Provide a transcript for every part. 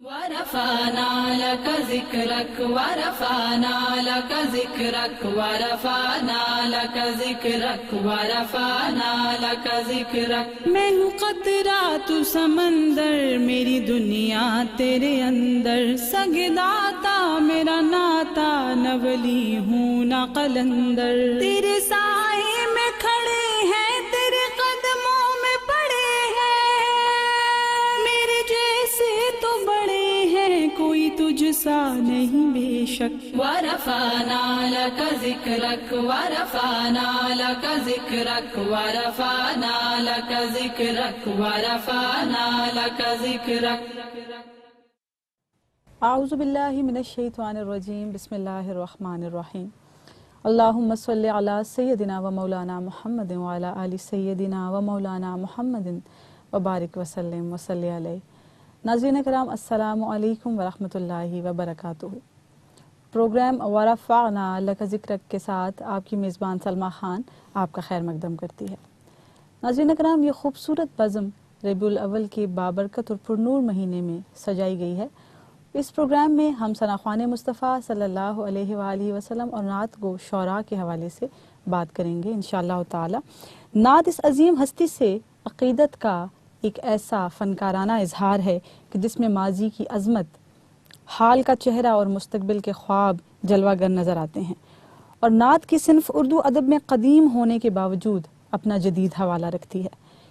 ورفعنا لك ذكرك ورفعنا لك ذكرك ورفعنا لك ذكرك ورفعنا لك ذكرك میں ہوں قطرہ تو سمندر میری دنیا تیرے اندر سجداتا میرا ناتا نہ ولی ہوں نہ قلندر تیرے سائے میں کھڑے ہیں تیرے قدموں میں پڑے ہیں میرے جیسے تو بڑے ہیں کوئی تجھ سا نہیں بے شک ورفعنا لك ذکرک ورفعنا لك ذکرک ورفعنا لك ذکرک ورفعنا لك ذکرک اعوذ باللہ من الشیطان الرجیم بسم اللہ الرحمن الرحیم اللہم صلی علی سیدنا و مولانا محمد وعلی آل سیدنا و مولانا محمد وبارک وسلم وصلی علیہ۔ ناظرین کرام السلام علیکم ورحمۃ اللہ وبرکاتہ۔ پروگرام ورفعنا لک ذکرک کے ساتھ آپ کی میزبان سلمیٰ خان آپ کا خیر مقدم کرتی ہے۔ ناظرین کرام یہ خوبصورت بزم ربیع الاول کے بابرکت اور پرنور مہینے میں سجائی گئی ہے۔ اس پروگرام میں ہم ثناءخوان مصطفیٰ صلی اللہ علیہ وآلہ وسلم اور نعت گو شعراء کے حوالے سے بات کریں گے انشاءاللہ تعالی۔ نعت اس عظیم ہستی سے عقیدت کا ایک ایسا فنکارانہ اظہار ہے کہ جس میں ماضی کی عظمت، حال کا چہرہ اور مستقبل کے خواب جلوہ گر نظر آتے ہیں، اور نعت کی صنف اردو ادب میں قدیم ہونے کے باوجود اپنا جدید حوالہ رکھتی ہے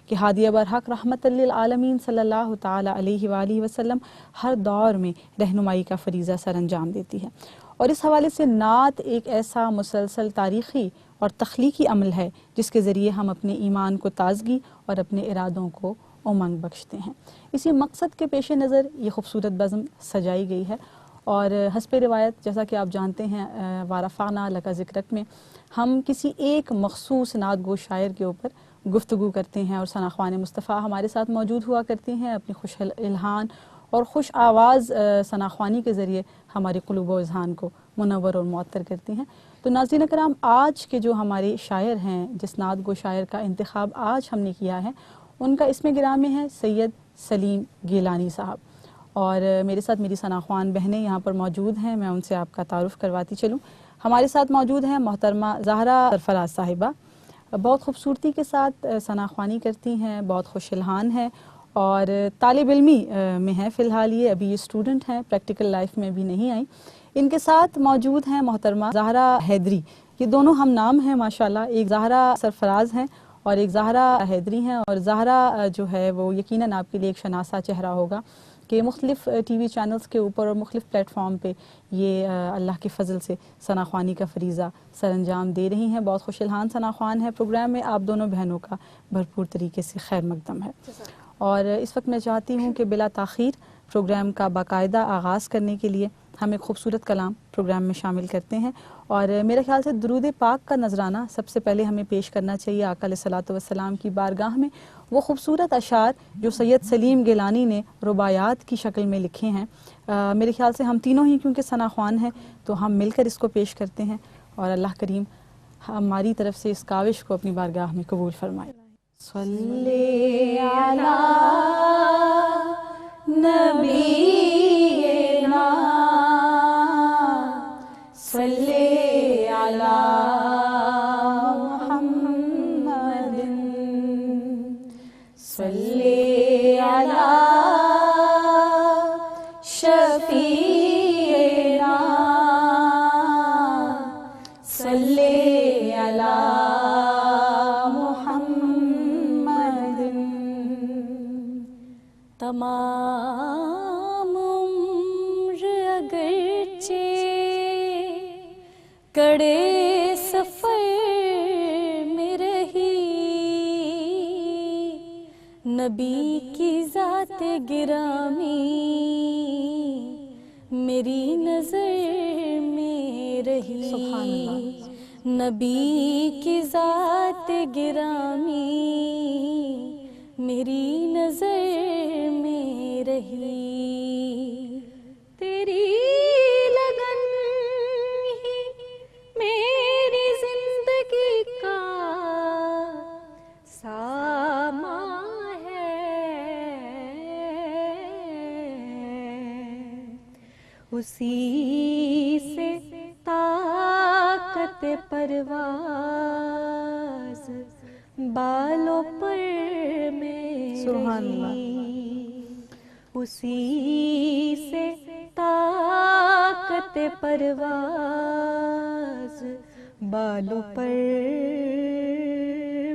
کہ ہادی برحق رحمت للعالمین صلی اللہ تعالی علیہ وآلہ وسلم ہر دور میں رہنمائی کا فریضہ سر انجام دیتی ہے، اور اس حوالے سے نعت ایک ایسا مسلسل تاریخی اور تخلیقی عمل ہے جس کے ذریعے ہم اپنے ایمان کو تازگی اور اپنے ارادوں کو امنگ بخشتے ہیں۔ اسی مقصد کے پیش نظر یہ خوبصورت بزم سجائی گئی ہے، اور حسب روایت جیسا کہ آپ جانتے ہیں ورفعنا لک ذکرک میں ہم کسی ایک مخصوص نعت گو شاعر کے اوپر گفتگو کرتے ہیں، اور ثناءخوان مصطفیٰ ہمارے ساتھ موجود ہوا کرتے ہیں، اپنی خوش الحان اور خوش آواز ثناءخوانی کے ذریعے ہمارے قلوب و اذہان کو منور اور معطر کرتے ہیں۔ تو ناظرین کرام آج کے جو ہمارے شاعر ہیں، جس نعت گو شاعر کا انتخاب آج ہم نے کیا ہے، ان کا اسم گرامی ہے سید سلیم گیلانی صاحب، اور میرے ساتھ میری ثناءخوان بہنیں یہاں پر موجود ہیں، میں ان سے آپ کا تعارف کرواتی چلوں۔ ہمارے ساتھ موجود ہیں محترمہ زہرا سرفراز صاحبہ، بہت خوبصورتی کے ساتھ ثناءخوانی کرتی ہیں، بہت خوش الحان ہیں، اور طالب علمی میں ہیں فی الحال، یہ ابھی یہ اسٹوڈنٹ ہیں، پریکٹیکل لائف میں بھی نہیں آئیں۔ ان کے ساتھ موجود ہیں محترمہ زہرا حیدری، یہ دونوں ہم نام ہیں ماشاءاللہ، ایک زہرا سرفراز ہیں اور ایک زہرا حیدری ہیں، اور زہرا جو ہے وہ یقیناً آپ کے لیے ایک شناسا چہرہ ہوگا کہ مختلف ٹی وی چینلز کے اوپر اور مختلف پلیٹ فارم پہ یہ اللہ کے فضل سے ثناءخوانی کا فریضہ سر انجام دے رہی ہیں۔ بہت خوش الحان ثناءخوان ہے، پروگرام میں آپ دونوں بہنوں کا بھرپور طریقے سے خیر مقدم ہے، اور اس وقت میں چاہتی ہوں کہ بلا تاخیر پروگرام کا باقاعدہ آغاز کرنے کے لیے ہم ایک خوبصورت کلام پروگرام میں شامل کرتے ہیں، اور میرے خیال سے درود پاک کا نذرانہ سب سے پہلے ہمیں پیش کرنا چاہیے آقا علیہ الصلوۃ والسلام کی بارگاہ میں، وہ خوبصورت اشعار جو سید سلیم گیلانی نے رباعیات کی شکل میں لکھے ہیں۔ میرے خیال سے ہم تینوں ہی کیونکہ ثناءخوان ہیں تو ہم مل کر اس کو پیش کرتے ہیں، اور اللہ کریم ہماری طرف سے اس کاوش کو اپنی بارگاہ میں قبول فرمائے۔ صلی علی نبینا صلی علی محمد صلی علی شفیعنا صلی علی محمد۔ تمام عمر اگرچہ کڑے سفر میں رہی، نبی کی ذات گرامی میری نظر میں رہی، نبی کی ذات گرامی میری نظر میں رہی، تیری لگن ہی میری زندگی کا سامان ہے، اسی سے طاقت پرواز بالوں پر سبحان اللہ. اسی سے طاقت پرواز بالوں پر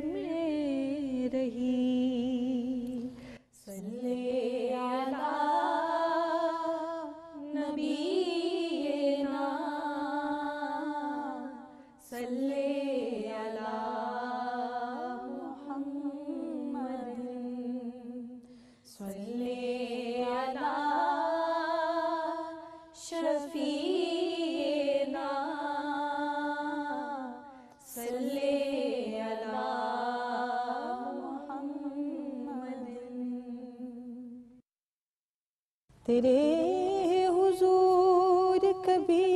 میں رہی. صلی علی نبینا صلی علی محمد صلی علی شفیعنا صلی علی محمد. تیرے حضور کبھی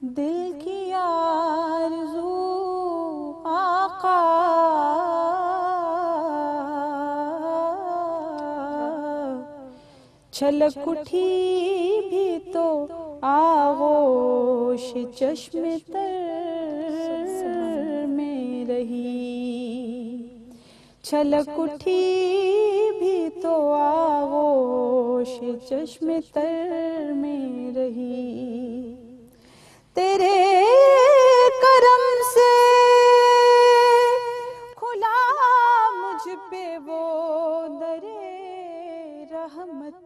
دل کی آرزو آقا چھلک اٹھی بھی تو آغوش چشم تر میں رہی. چھلک اٹھی بھی تو آغوش چشم تر میں رہی. تیرے کرم سے کھلا مجھ پہ وہ در رحمت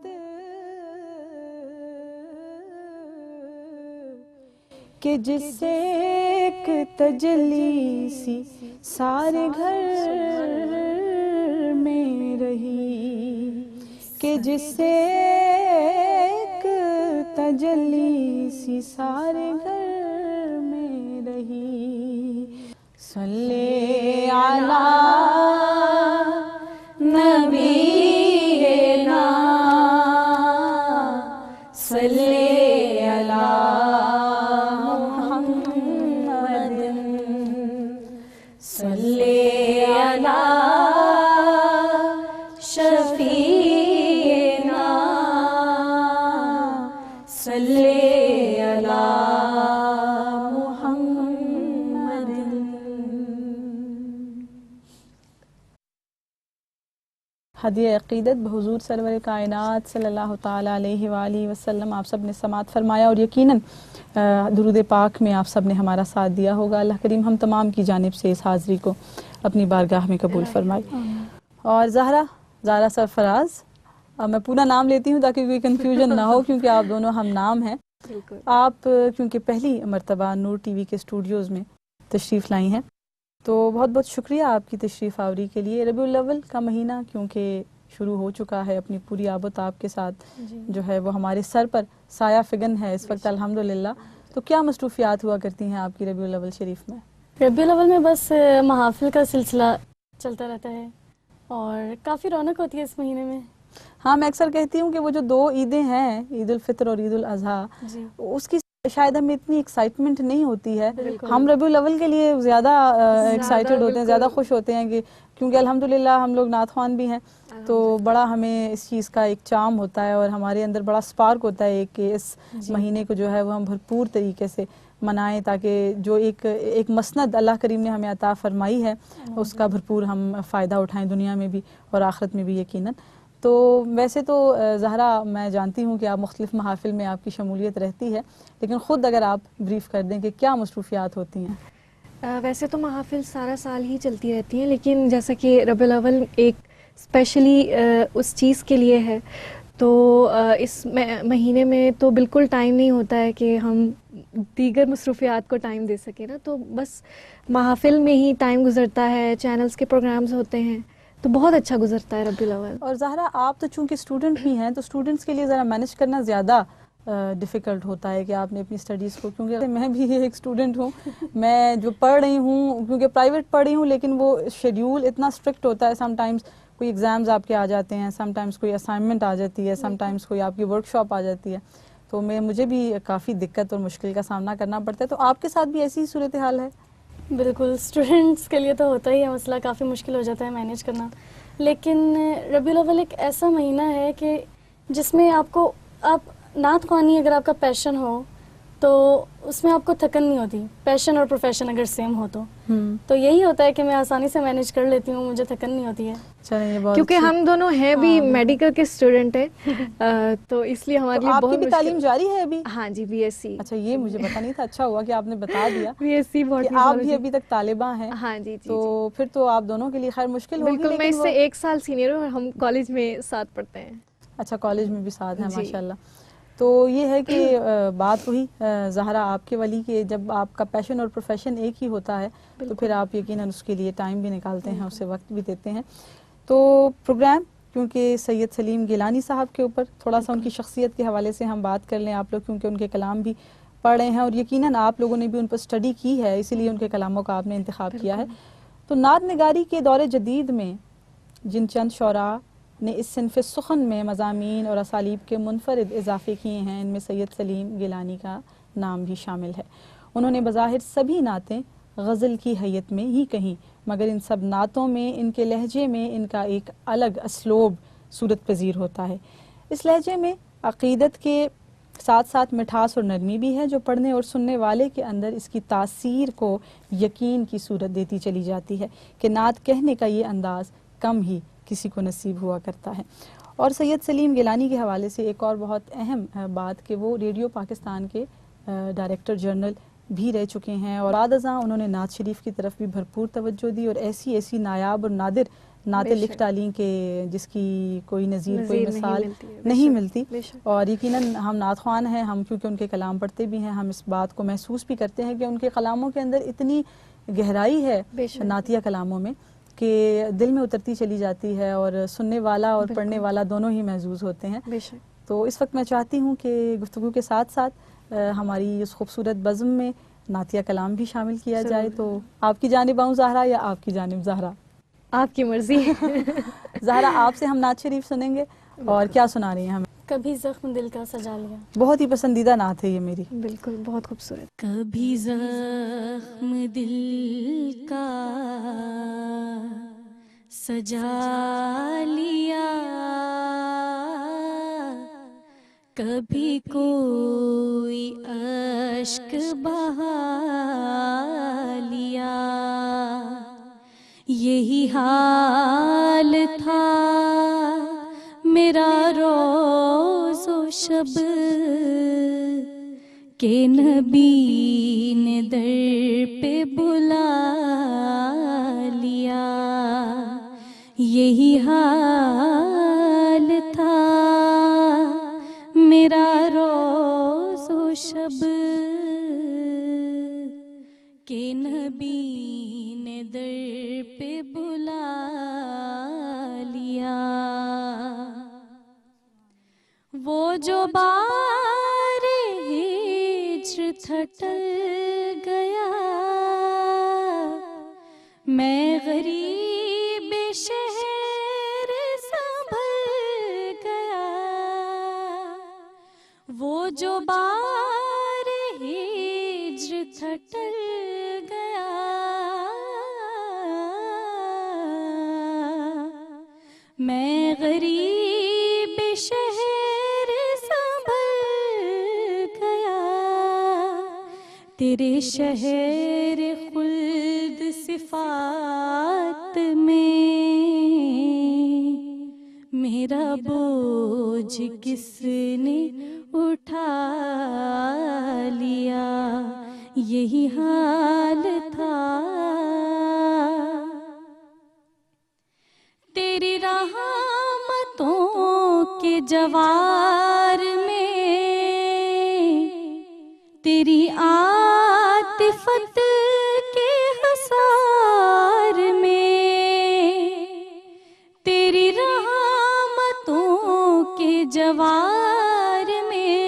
کہ جس سے ایک تجلی سی سارے گھر میں رہی. کہ جس سے ایک تجلی سی سارے گھر میں رہی. صلی علی نبینا صلی علی محمد صلی علی شفیعنا صلی علی محمد. ہدیہ عقیدت بحضور سرور کائنات صلی اللہ تعالیٰ علیہ وآلہ وسلم آپ سب نے سماعت فرمایا اور یقیناً درود پاک میں آپ سب نے ہمارا ساتھ دیا ہوگا. اللہ کریم ہم تمام کی جانب سے اس حاضری کو اپنی بارگاہ میں قبول فرمائے. اور زہرا سرفراز، میں پورا نام لیتی ہوں تاکہ کوئی کنفیوژن نہ ہو کیونکہ آپ دونوں ہم نام ہیں. آپ کیونکہ پہلی مرتبہ نور ٹی وی کے اسٹوڈیوز میں تشریف لائی ہیں تو بہت بہت شکریہ آپ کی تشریف آوری کے لیے. ربیع الاول کا مہینہ کیونکہ شروع ہو چکا ہے اپنی پوری آب و تاب کے ساتھ جو ہے وہ ہمارے سر پر سایہ فگن ہے اس وقت الحمدللہ. تو کیا مصروفیات ہوا کرتی ہیں آپ کی ربیع الاول شریف میں؟ ربیع الاول میں بس محافل کا سلسلہ چلتا رہتا ہے اور کافی رونق ہوتی ہے اس مہینے میں. ہاں میں اکثر کہتی ہوں کہ وہ جو دو عیدیں ہیں عید الفطر اور عید الاضحیٰ اس کی شاید ہمیں اتنی ایکسائٹمنٹ نہیں ہوتی ہے. ہم ربیع الاول کے لیے زیادہ ایکسائٹڈ ہوتے ہیں، زیادہ خوش ہوتے ہیں کہ کیونکہ الحمدللہ ہم لوگ نعت خوان بھی ہیں تو بڑا ہمیں اس چیز کا ایک چام ہوتا ہے اور ہمارے اندر بڑا سپارک ہوتا ہے کہ اس مہینے کو جو ہے وہ ہم بھرپور طریقے سے منائیں تاکہ جو ایک مسند اللہ کریم نے ہمیں عطا فرمائی ہے اس کا بھرپور ہم فائدہ اٹھائیں دنیا میں بھی اور آخرت میں بھی یقیناً. تو ویسے تو زہرا میں جانتی ہوں کہ آپ مختلف محافل میں آپ کی شمولیت رہتی ہے لیکن خود اگر آپ بریف کر دیں کہ کیا مصروفیات ہوتی ہیں. ویسے تو محافل سارا سال ہی چلتی رہتی ہیں لیکن جیسا کہ ربیع الاول ایک اسپیشلی اس چیز کے لیے ہے تو اس مہینے میں تو بالکل ٹائم نہیں ہوتا ہے کہ ہم دیگر مصروفیات کو ٹائم دے سکیں نا. تو بس محافل میں ہی ٹائم گزرتا ہے، چینلز کے پروگرامز ہوتے ہیں تو بہت اچھا گزرتا ہے ربیع الاول. اور زہرا آپ تو چونکہ اسٹوڈنٹ بھی ہیں تو اسٹوڈنٹس کے لیے ذرا مینیج کرنا زیادہ ڈیفیکلٹ ہوتا ہے کہ آپ نے اپنی اسٹڈیز کو، کیونکہ میں بھی ایک اسٹوڈنٹ ہوں، میں جو پڑھ رہی ہوں کیونکہ پرائیویٹ پڑھ رہی ہوں لیکن وہ شیڈیول اتنا اسٹرکٹ ہوتا ہے. سم ٹائمز کوئی ایگزامز آپ کے آ جاتے ہیں، سم ٹائمز کوئی اسائنمنٹ آ جاتی ہے، سم ٹائمز کوئی آپ کی ورک شاپ آ جاتی ہے تو مجھے بھی کافی دقت اور مشکل کا سامنا کرنا پڑتا ہے. تو آپ کے ساتھ بھی ایسی ہی صورتحال ہے؟ بالکل، اسٹوڈنٹس کے لیے تو ہوتا ہی ہے مسئلہ، کافی مشکل ہو جاتا ہے مینیج کرنا. لیکن ربیع الاول ایک ایسا مہینہ ہے کہ جس میں آپ نعت خوانی اگر آپ کا پیشن ہو تو اس میں آپ کو تھکن نہیں ہوتی. پیشن اور پروفیشن اگر سیم ہو تو یہی ہوتا ہے کہ میں آسانی سے مینیج کر لیتی ہوں, مجھے تھکن نہیں ہوتی ہے. کیونکہ ہم دونوں ہیں بھی میڈیکل کے اسٹوڈنٹ ہیں تو اس لیے ہمارے لیے آپ کی بہت بھی تعلیم جاری ہے ابھی؟ ہاں جی, بی ایس سی. اچھا, یہ مجھے پتا نہیں تھا, اچھا ہوا کہ آپ نے بتا دیا بی ایس سی کہ آپ بھی ابھی تک طالبہ ہیں. ہاں جی, تو پھر تو آپ دونوں کے لیے خیر مشکل ہوگی. بالکل, میں اس سے 1 سال سینئر ہوں اور ہم کالج میں ساتھ پڑھتے ہیں. اچھا, کالج میں بھی ساتھ ہیں, ماشاء اللہ. تو یہ ہے کہ بات ہوئی زہرا آپ کے ولی کہ جب آپ کا پیشن اور پروفیشن ایک ہی ہوتا ہے تو پھر آپ یقیناً اس کے لیے ٹائم بھی نکالتے ہیں, اسے وقت بھی دیتے ہیں. تو پروگرام کیونکہ سید سلیم گیلانی صاحب کے اوپر تھوڑا سا ان کی شخصیت کے حوالے سے ہم بات کر لیں. آپ لوگ کیونکہ ان کے کلام بھی پڑھ رہے ہیں اور یقیناً آپ لوگوں نے بھی ان پر اسٹڈی کی ہے, اسی لیے ان کے کلاموں کا آپ نے انتخاب کیا ہے. تو نعت نگاری کے دور جدید میں جن چند شعراء نے اس صنف سخن میں مضامین اور اسالیب کے منفرد اضافے کیے ہیں, ان میں سید سلیم گیلانی کا نام بھی شامل ہے. انہوں نے بظاہر سبھی نعتیں غزل کی حیت میں ہی کہیں, مگر ان سب نعتوں میں ان کے لہجے میں ان کا ایک الگ اسلوب صورت پذیر ہوتا ہے. اس لہجے میں عقیدت کے ساتھ ساتھ مٹھاس اور نرمی بھی ہے جو پڑھنے اور سننے والے کے اندر اس کی تاثیر کو یقین کی صورت دیتی چلی جاتی ہے کہ نعت کہنے کا یہ انداز کم ہی کسی کو نصیب ہوا کرتا ہے. اور سید سلیم گیلانی کے حوالے سے ایک اور بہت اہم بات کہ وہ ریڈیو پاکستان کے ڈائریکٹر جنرل بھی رہ چکے ہیں اور بعد ازاں انہوں نے نعت شریف کی طرف بھی بھرپور توجہ دی اور ایسی نایاب اور نادر نعتیں لکھ ڈالیں کہ جس کی کوئی نظیر کوئی مثال نہیں ملتی. اور یقیناً ہم نعت خوان ہیں, ہم کیونکہ ان کے کلام پڑھتے بھی ہیں, ہم اس بات کو محسوس بھی کرتے ہیں کہ ان کے کلاموں کے اندر اتنی گہرائی ہے نعتیہ کلاموں میں کہ دل میں اترتی چلی جاتی ہے اور سننے والا اور پڑھنے والا دونوں ہی محظوظ ہوتے ہیں. تو اس وقت میں چاہتی ہوں کہ گفتگو کے ساتھ ساتھ ہماری اس خوبصورت بزم میں نعتیہ کلام بھی شامل کیا جائے. تو آپ کی جانب آؤں زہرا یا آپ کی جانب زہرا؟ آپ کی مرضی. زہرا آپ سے ہم نعت شریف سنیں گے, اور کیا سنا رہی ہیں ہمیں؟ کبھی زخم دل کا سجا لیا. بہت ہی پسندیدہ نعت ہے یہ میری. بالکل, بہت خوبصورت. کبھی زخم دل کا سجا لیا, کبھی کوئی اشک بہا لیا, یہی حال تھا میرا روز و شب کہ نبی نے در پہ بلا لیا, یہی حال تھا میرا روز و شب کہ نبی نے در پہ بلا لیا. وہ جو بار ہجر تھٹل گیا, میں غریب شہر سنبھل گیا, وہ جو بار ہجر تھٹل گیا, میں غریب شہر سنبھل گیا, تیرے شہر خلد صفات میں میرا بوجھ کس نے اٹھا لیا, یہی حال تھا تیری رحمتوں کے جوار میں, تیری عاطفت کے حصار میں, تیری رحمتوں کے جوار میں,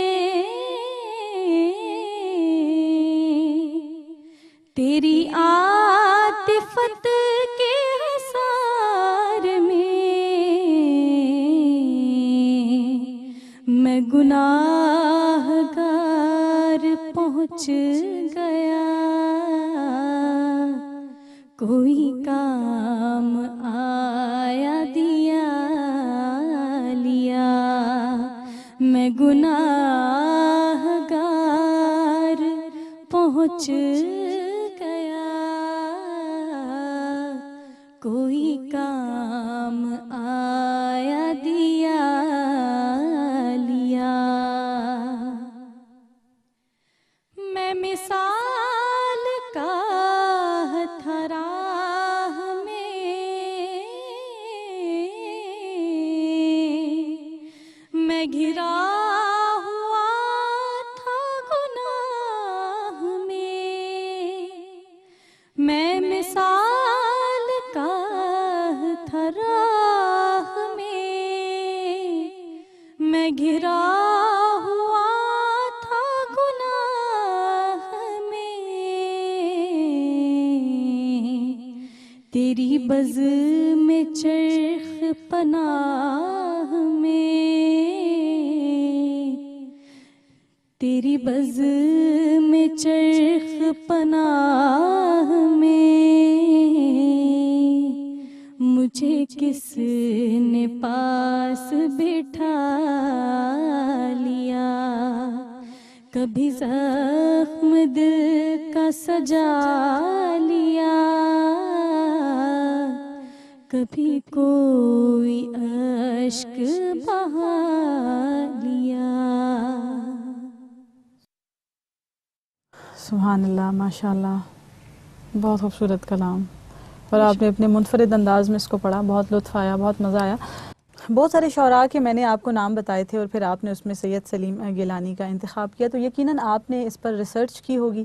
تیری عاطفت کے حصار میں, میں گناہ گار پہنچ گیا, کوئی کام آیا دیا لیا, گناہ گار پہنچ گیا، کوئی کام آیا دیا لیا، میں مثال کا تھا راہ میں گھرا ہوا تھا گناہ میں مثال کا تھا راہ میں گھرا ہوا تھا گناہ میں، تیری بز میں چرخ پناہ میں، تیری بز میں چرخ پناہ میں، مجھے کس نے پاس بٹھا لیا، کبھی زخم دل کا سجا لیا، کبھی کوئی اشک بہا لیا۔ سبحان اللہ، ماشاء اللہ، بہت خوبصورت کلام، اور آپ نے اپنے منفرد انداز میں اس کو پڑھا، بہت لطف آیا، بہت مزہ آیا۔ بہت سارے شعراء کے میں نے آپ کو نام بتائے تھے اور پھر آپ نے اس میں سید سلیم گیلانی کا انتخاب کیا، تو یقیناً آپ نے اس پر ریسرچ کی ہوگی،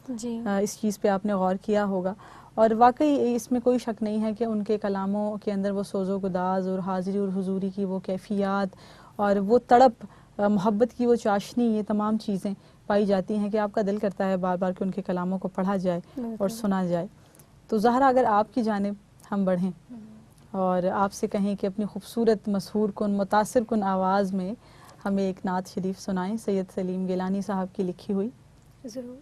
جی اس چیز پہ آپ نے غور کیا ہوگا، اور واقعی اس میں کوئی شک نہیں ہے کہ ان کے کلاموں کے اندر وہ سوز و گداز اور حاضری اور حضوری کی وہ کیفیات اور وہ تڑپ، محبت کی وہ چاشنی، یہ تمام چیزیں پائی جاتی ہیں کہ آپ کا دل کرتا ہے بار بار کہ ان کے کلاموں کو پڑھا جائے اور سنا جائے۔ تو زہرا، اگر آپ کی جانب ہم بڑھیں اور آپ سے کہیں کہ اپنی خوبصورت، مسحور کن، متاثر کن آواز میں ہمیں ایک نعت شریف سنائیں سید سلیم گیلانی صاحب کی لکھی ہوئی۔ ضرور،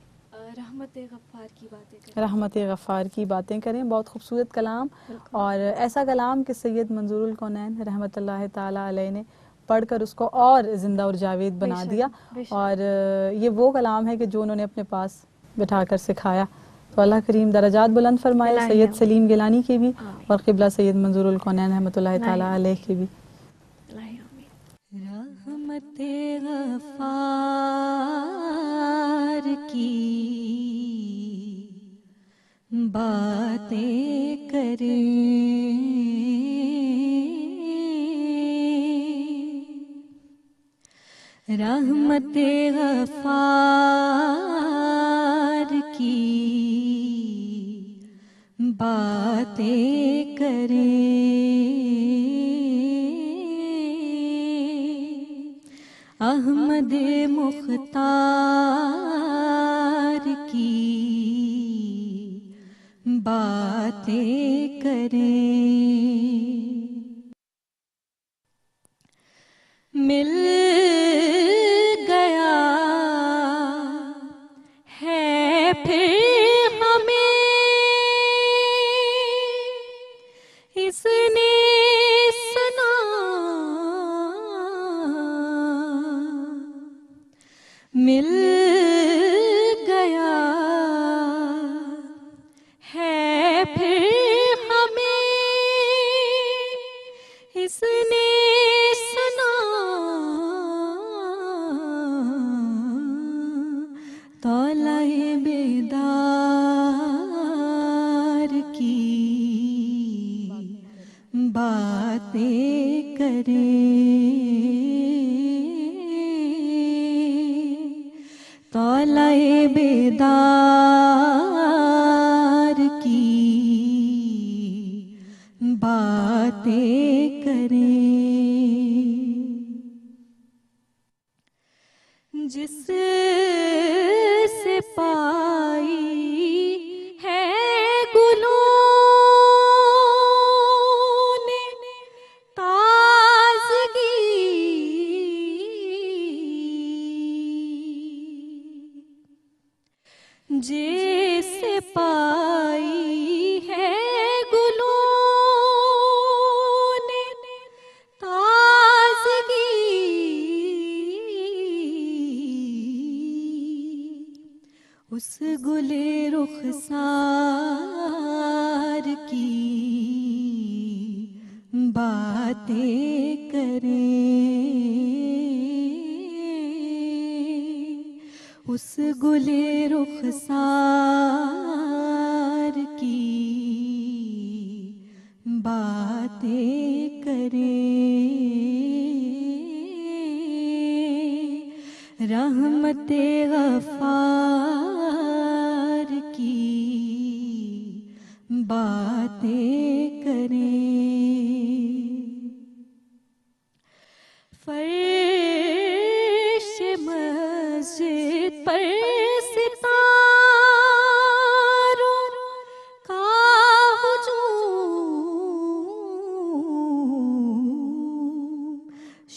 رحمت غفار کی باتیں کریں۔ رحمت غفار کی باتیں کریں، بہت خوبصورت کلام، اور ایسا کلام کہ سید منظور الکونین رحمت اللہ تعالیٰ علیہ نے پڑھ کر اس کو اور زندہ اور جاوید بنا دیا، اور یہ وہ کلام ہے کہ جو انہوں نے اپنے پاس بٹھا کر سکھایا۔ تو اللہ کریم درجات بلند فرمائے سید سلیم گیلانی کے بھی اور قبلہ سید منظور الکونین رحمۃ اللہ تعالیٰ علیہ کے بھی۔ رحمت غفار کی باتیں کریں، رحمت غفار کی باتیں کریں، احمد مختار کی باتیں کریں، مل گیا ہے پھر ہمیں اس نے سنا، مل گیا ہے پھر ہمیں اس نے سنا، طالع بیدار کی باتیں کریں، طالع بیدار کی باتیں کریں، جس سے پائی ہے گلوں نے تازگی، جیسے پائی ہے گلوں نے تازگی، گلے رخسار کی باتیں کریں، اس گلے رخسار کی باتیں کریں، رحمت غفار کی باتیں کریں، فرش مسجد پر ستاروں کا ہجوم،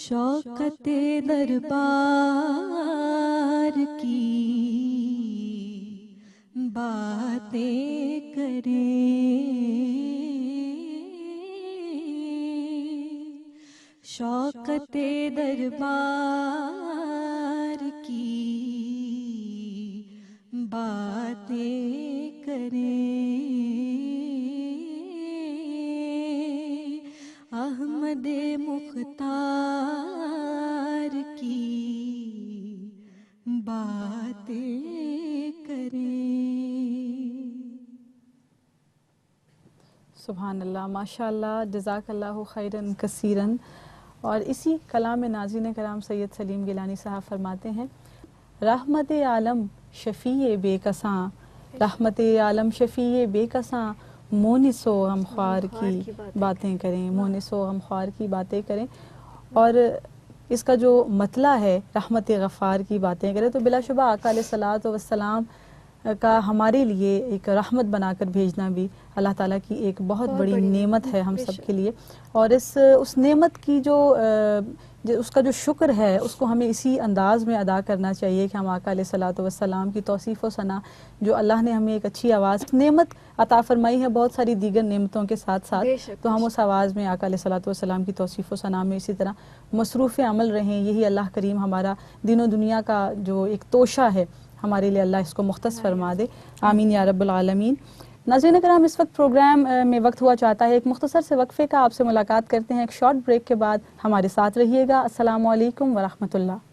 شوکت دربار کی باتیں کریں، شوکت دربار کی باتیں کریں، احمد مختار کی باتیں کریں۔ سبحان اللہ، ماشاء اللہ، جزاک اللہ خیراً کثیراً۔ اور اسی کلام ناظرین کرام سید سلیم گیلانی صاحب فرماتے ہیں، رحمت عالم شفیع بے کساں، رحمت عالم شفیع بے کساں، مونس و غمخوار کی باتیں کریں، مونس و غمخوار کی باتیں کریں۔ اور اس کا جو مطلع ہے رحمت غفار کی باتیں کریں، تو بلا شبہ آقا علیہ الصلوۃ والسلام کا ہمارے لیے ایک رحمت بنا کر بھیجنا بھی اللہ تعالیٰ کی ایک بہت بڑی نعمت ہے ہم سب کے لیے۔ اور اس نعمت کی اس کا جو شکر ہے اس کو ہمیں اسی انداز میں ادا کرنا چاہیے کہ ہم آقا علیہ الصلوۃ والسلام کی توصیف و ثنا، جو اللہ نے ہمیں ایک اچھی آواز نعمت عطا فرمائی ہے بہت ساری دیگر نعمتوں کے ساتھ ساتھ، تو ہم اس آواز میں آقا علیہ الصلوۃ والسلام کی توصیف و ثنا میں اسی طرح مصروف عمل رہیں۔ یہی اللہ کریم ہمارا دین و دنیا کا جو ایک توشہ ہے ہمارے لیے اللہ اس کو مختص فرما دے، آمین یا رب العالمین۔ ناظرین کرام، اس وقت پروگرام میں وقت ہوا چاہتا ہے ایک مختصر سے وقفے کا، آپ سے ملاقات کرتے ہیں ایک شارٹ بریک کے بعد، ہمارے ساتھ رہیے گا۔ السلام علیکم ورحمۃ اللہ۔